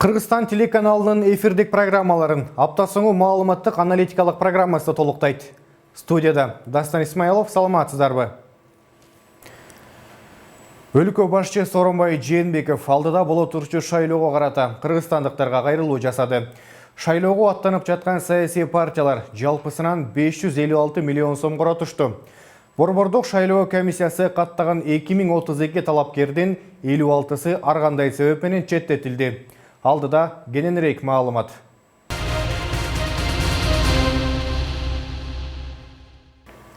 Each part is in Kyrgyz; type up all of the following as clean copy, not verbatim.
Кыргызстан телеканалынын эфирдик программаларын апта соңу маалыматтык аналитикалык программасы толуктайт. Студияда Дастан Исмаилов, саламатсыздарбы? Өлкө башчы Сооронбай Жээнбеков алдыда боло турчу шайлоого карата кыргызстандыктарга кайрылуу жасады. Шайлоого аттанып жаткан саясий партиялар жалпысынан 556 миллион сом коротушту. Борбордук шайлоо комиссиясы каттаган 2032 талапкердин 56сы ар кандай себеп менен четтетилди. Алдыда кененирээк маалымат.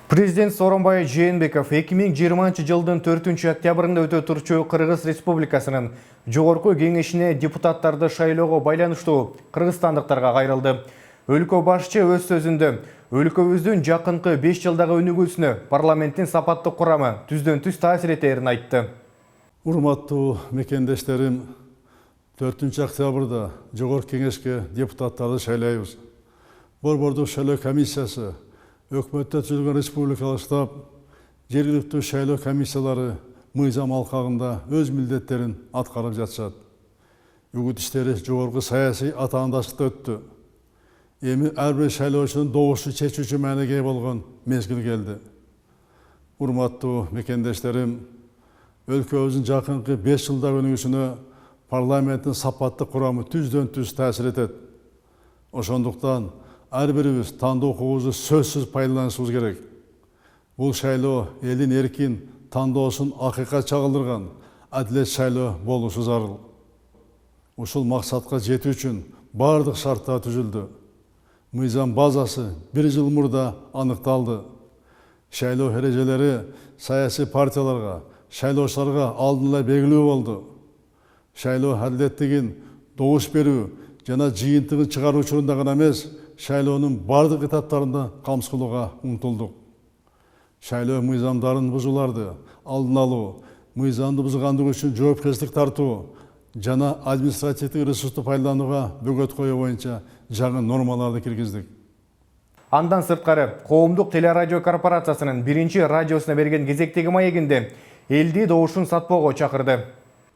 Президент Сооронбай Жээнбеков 2020 жылдын 4 октябрында өтө турчу Кыргыз Республикасынын жогорку кеңешине депутаттарды шайлоого байланыштуу кыргызстандыктарга кайрылды. Өлкө башчы өз сөзүндө өлкөбүздүн жакынкы 5 жылдагы өнүгүүсүнө парламенттин сапаттык курамы түздөн-түз таасир этерин айтты. Урматтуу мекендештерим, 4 октябрда жогорку кеңешке депутаттарды шайлайбыз. Борбордук шайлоо комиссиясы, өкмөттө түзүлгөн республикалык штаб, жергиликтүү шайлоо комиссиялары мыйзам алкагында өз милдеттерин аткарып жатышат. Үгүт иштери жогорку саясий атаандаштыкта өттү. Эми ар бир шайлоочунун добушу чечүүчү мааниге болгон мезгил келди. Урматтуу мекендештерим, өлкөбүздүн жакынкы 5 жылдагы өнүгүүсүнө парламенттин сапаттык курамы түздөн-түз таасир этет. Ошондуктан ар бирибиз тандоо укугубузду сөзсүз пайдаланышыбыз керек. Бул шайлоо элдин эркин тандоосун акыйкат чагылдырган адилет шайлоо болушу зарыл. Ушул максатка жетүү үчүн бардык шарттар түзүлдү. Мыйзам базасы 1 жыл мурда аныкталды. Шайлоо эрежелери саясий партияларга, шайлоочуларга алдын ала белгилүү болду. Шайлоо адилеттигин добуш берүү жана жыйынтыгын чыгаруу учурунда гана эмес, шайлоонун бардык этаптарында камсыздоого умтулдук. Шайлоо мыйзамдарын бузууларды алдын алуу, мыйзамды бузгандык үчүн жоопкерчилик тартуу жана административдик ресурсту пайдаланууга бөгөт коюу боюнча жаңы нормаларды киргиздик. Андан сырткары, коомдук телерадио корпорациясынын 1-чи радиосуна берген кезектеги маегинде элди добушун сатпоого чакырды.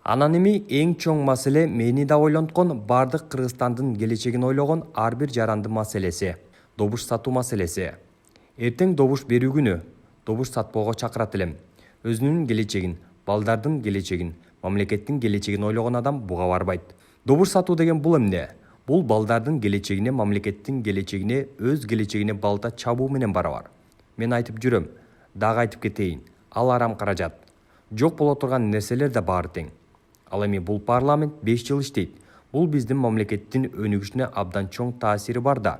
Анан эми эң чоң маселе мени да ойлонткон, бардык Кыргызстандын келечегин ойлогон ар бир жаранды маселеси — добуш сатуу маселеси. Эртең добуш берүү күнү добуш сатпоого чакырат элем. Өзүнүн келечегин, балдардын келечегин, мамлекеттин келечегин ойлогон адам буга барбайт. Добуш сатуу деген бул эмне? Бул балдардын келечегине, мамлекеттин келечегине, өз келечегине балта чабуу менен барабар. Мен айтып жүрөм, дагы айтып кетейин, ал арам каражат. Жок боло турган нерселер да баары тең. Ал эми бул парламент 5 жыл иштейт. Бул биздин мамлекеттин өнүгүшүнө абдан чоң таасири бар да.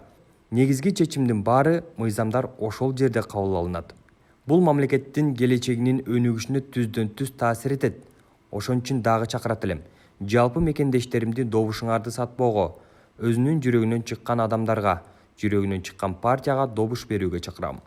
Негизги чечимдин баары мыйзамдар ошол жерде кабыл алынат. Бул мамлекеттин келечегинин өнүгүшүнө түздөн-түз таасир этет. Ошон үчүн дагы чакырат элем. Жалпы мекендештеримди добушуңарды сатпоого, өзүнүн жүрөгүнөн чыккан адамдарга, жүрөгүнөн чыккан партияга добуш берүүгө чакырам.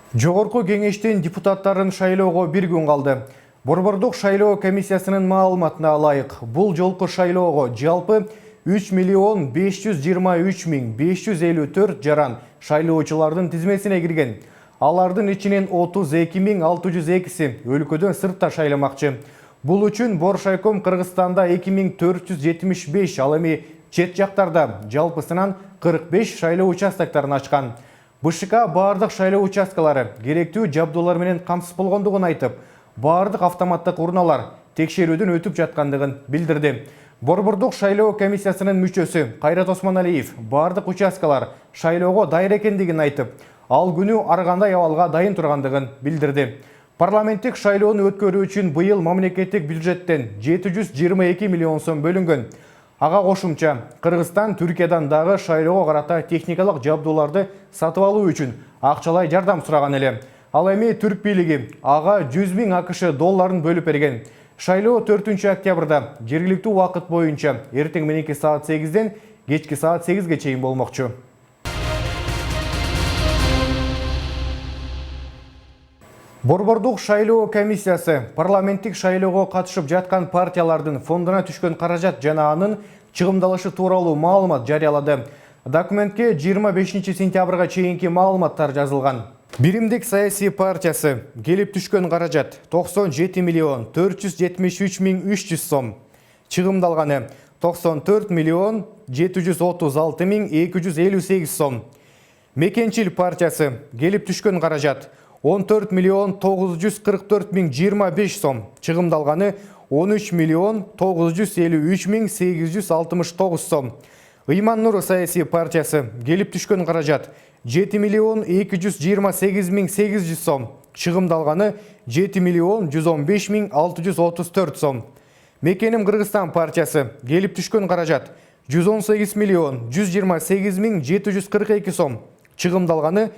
Жогорку кеңештин депутаттарын шайлоого 1 күн калды. Борбордук шайлоо комиссиясынын маалыматына ылайык, бул жолку шайлоого жалпы 3.523.554 жаран шайлоочулардын тизмесине кирген. Алардын ичинен 32.602си өлкөдөн сыртта шайламакчы. Бул үчүн Боршайком Кыргызстанда 2475, ал эми чет жактарда жалпысынан 45 шайлоо участоктарын ачкан. БШК бардык шайлоо участкалары керектүү жабдуулар менен камсыз болгондугун айтып, бардык автоматтык урналар текшерүүдөн өтүп жаткандыгын билдирди. Борбордук шайлоо комиссиясынын мүчөсү Кайрат Осмоналиев бардык участкалар шайлоого дайыр экендигин айтып, ал күнү ар кандай абалга дайын тургандыгын билдирди. Парламенттик шайлоону өткөрүү үчүн быйыл мамлекеттик бюджеттен 722 миллион сом бөлүнгөн. Ага кошумча, Кыргызстан Түркиядан дагы шайлоого карата техникалык жабдууларды сатып алуу үчүн акчалай жардам сураган эле. Ал эми түрк бийлиги ага 100 000 АКШ долларын бөлүп берген. Шайлоо 4 октябрда жергиликтүү убакыт боюнча эртең мененки саат 8ден кечки саат 8ге чейин болмокчу. Борбордук шайлоо комиссиясы парламенттик шайлоого катышып жаткан партиялардын фондуна түшкөн каражат жана анын чыгымдалышы тууралуу маалымат жарыялады. Документке 25 сентябрга чейинки маалыматтар жазылган. Биримдик саясий партиясы келип түшкөн каражат 97 миллион 473 миң 300 сом. Чыгымдалганы 94 миллион 736 миң 258 сом. Мекенчил партиясы келип түшкөн каражат 14 миллион 944 миң 25 сом. Чыгымдалганы 13 миллион 953 миң 869 сом. Ыйман Нуру саясий партиясы келип түшкөн каражат 7 миллион 228 миң 800 сом. Чыгымдалганы 7 миллион 115 миң 634 сом. Мекеним Кыргызстан партиясы келип түшкөн каражат 118 миллион 128 миң 742 сом. Чыгымдалганы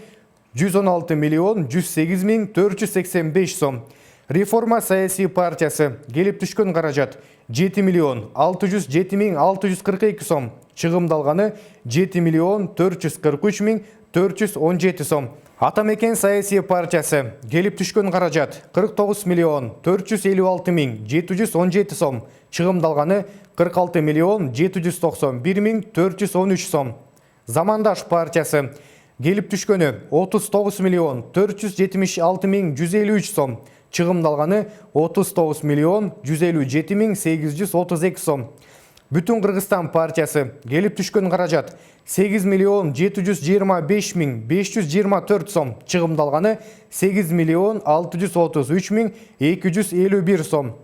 116 миллион 108 миң 485 сом. Реформа саясий партиясы келип түшкөн каражат 7 миллион 607 миң 642 сом. Чыгымдалганы 7 миллион 443 миң 417 сом. Атамекен саясий партиясы келип түшкөн каражат 49 миллион 456 миң 717 сом. Чыгымдалганы 46 миллион 791 миң 413 сом. Замандаш партиясы келип түшкөнү 39 миллион 476 миң 153 сом. Чыгымдалганы 39 миллион 157 миң 832 сом. Бүтүн Кыргызстан партиясы келип түшкөн каражат 8 миллион 725 миң 524 сом. Чыгымдалганы 8 миллион 633 миң 251 сом.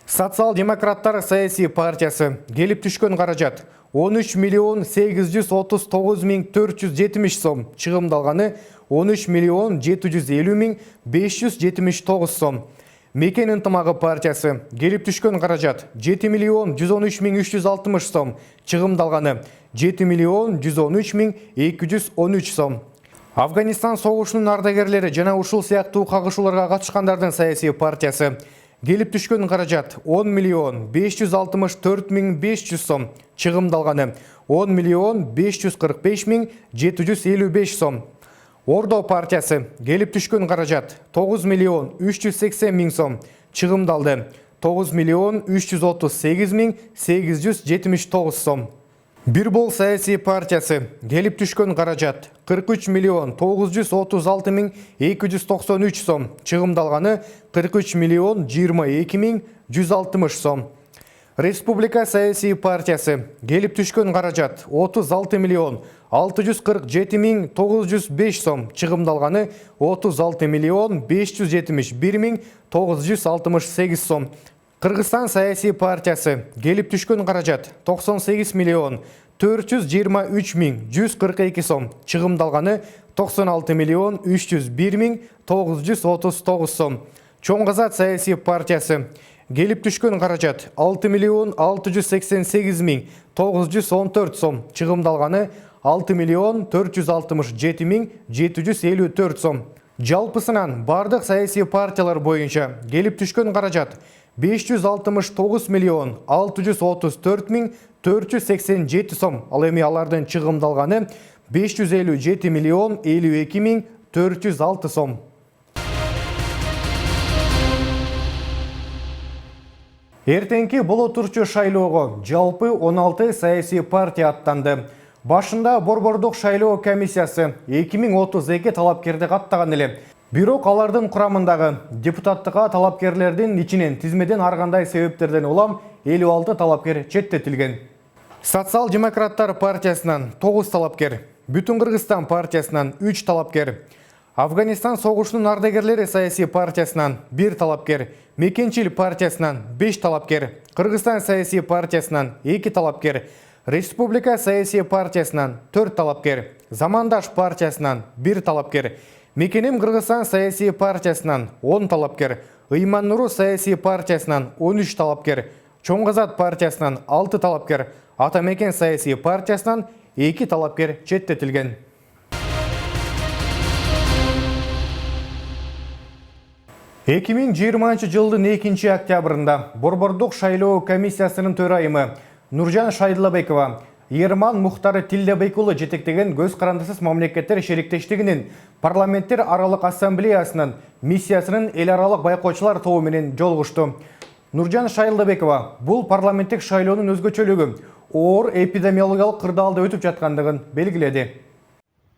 Социал-демократтар саясий партиясы келип түшкөн каражат 13 миллион 839 миң 470 сом. Чыгымдалганы 13 миллион 750 миң 579 сом. Мекен ынтымагы партиясы келип түшкөн каражат 7 миллион 113 миң 360 сом. Чыгымдалганы 7 миллион 113 миң 213 сом. Афганистан согушунун ардагерлери жана ушул сыяктуу кагышууларга катышкандардын саясий партиясы келип түшкөн каражат 10 миллион 564 миң 500 сом. Чыгымдалганы 10 миллион 545 миң 755 сом. Ордо партиясы келип түшкөн каражат 9 миллион 380 миң сом. Чыгымдалды 9 миллион 338 миң 879 сом. Бир бол саясий партиясы келип түшкөн каражат 43 миллион 936 миң 293 сом. Чыгымдалганы 43 миллион 22 миң 160 сом. Республика саясий партиясы келип түшкөн каражат 36 миллион 647 миң 905 сом. Чыгымдалганы 36 миллион 571 миң 968 сом. Кыргызстан саясий партиясы келип түшкөн каражат 98 миллион 423 миң 142 сом. Чыгымдалганы 96 миллион 301 миң 939 сом. Чоң Казак саясий партиясы келип түшкөн каражат 6 миллион 688 миң 914 сом. Чыгымдалганы 6 миллион 467 миң 754 сом. Жалпысынан бардык саясий партиялар боюнча келип түшкөн каражат 569 миллион 634 миң 487 сом. Ал эми алардын чыгымдалганы 557 миллион 52 миң 406 сом. Эртеңки боло турчу шайлоого жалпы 16 саясий партия аттанды. Башында борбордук шайлоо комиссиясы 2032 талапкерди каттаган эле. Бирок алардын курамындагы депутаттыкка талапкерлердин ичинен тизмеден ар кандай себептерден улам 56 талапкер четтетилген. Социал-демократтар партиясынан 9 талапкер, Бүтүн Кыргызстан партиясынан 3 талапкер, Афганистан согушунун ардагерлери саясий партиясынан 1 талапкер, Мекенчил партиясынан 5 талапкер, Кыргызстан саясий партиясынан 2 талапкер, Республика саясий партиясынан 4 талапкер, Замандаш партиясынан 1 талапкер, Мекеним Кыргызстан саясий партиясынан 10 талапкер, Ыйман Нуру саясий партиясынан 13 талапкер, Чоң Казак партиясынан 6 талапкер, Атамекен саясий партиясынан 2 талапкер четтетилген. Эки миң 20 жылдын 2 октябрында борбордук шайлоо комиссиясынын төрайымы Нуржан Шайдылабекова Ерман Мухтар Тилдебек уулу жетектеген көз карандысыз мамлекеттер шериктештигинин парламенттер аралык ассамблеясынын миссиясынын эл аралык байкоочулар тобу менен жолугушту. Нуржан Шайдылабекова бул парламенттик шайлоонун өзгөчөлүгү оор эпидемиологиялык кырдаалда өтүп жаткандыгын белгиледи.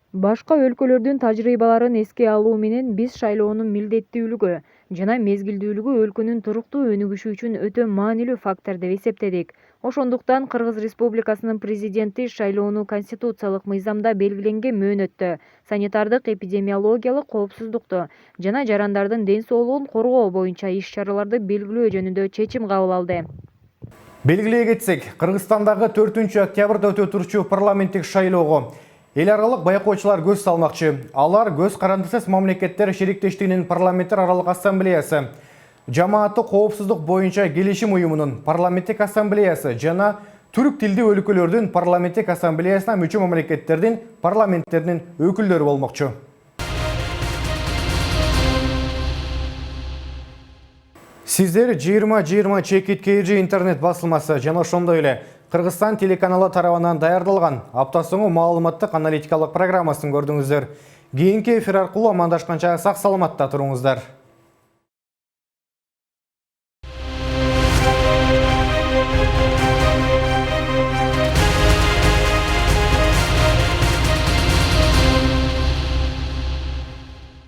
Башка өлкөлөрдүн тажрыйбаларын эске алуу менен биз шайлоонун милдеттүүлүгү жана мезгилдүүлүгү өлкөнүн туруктуу өнүгүшү үчүн өтө маанилүү фактор деп эсептедик. Ошондуктан Кыргыз Республикасынын президенти шайлоону конституциялык мыйзамда белгиленген мөөнөттө санитардык эпидемиологиялык коопсуздукту жана жарандардын ден соолугун коргоо боюнча иш-чараларды белгилөө жөнүндө чечим кабыл алды. Белгилей кетсек, Кыргызстандагы 4 октябрда өтө турчу парламенттик шайлоого эл аралык байкоочулар көз салмакчы. Алар көз карандысыз мамлекеттер шериктештигинин парламенттер аралык ассамблеясы, жамааттык коопсуздук боюнча келишим уюмунун парламенттик ассамблеясы жана түрк тилдүү өлкөлөрдүн парламенттик ассамблеясына мүчө мамлекеттердин парламенттеринин өкүлдөрү болмокчу. Сиздер 2020 чекит KG интернет басылмасы жана ошондой эле Кыргызстан телеканалы тарабынан даярдалган апта соңу маалыматтык аналитикалык программасын көрдүңүздөр. Кийинки эфир аркылуу амандашканча сак саламатта туруңуздар.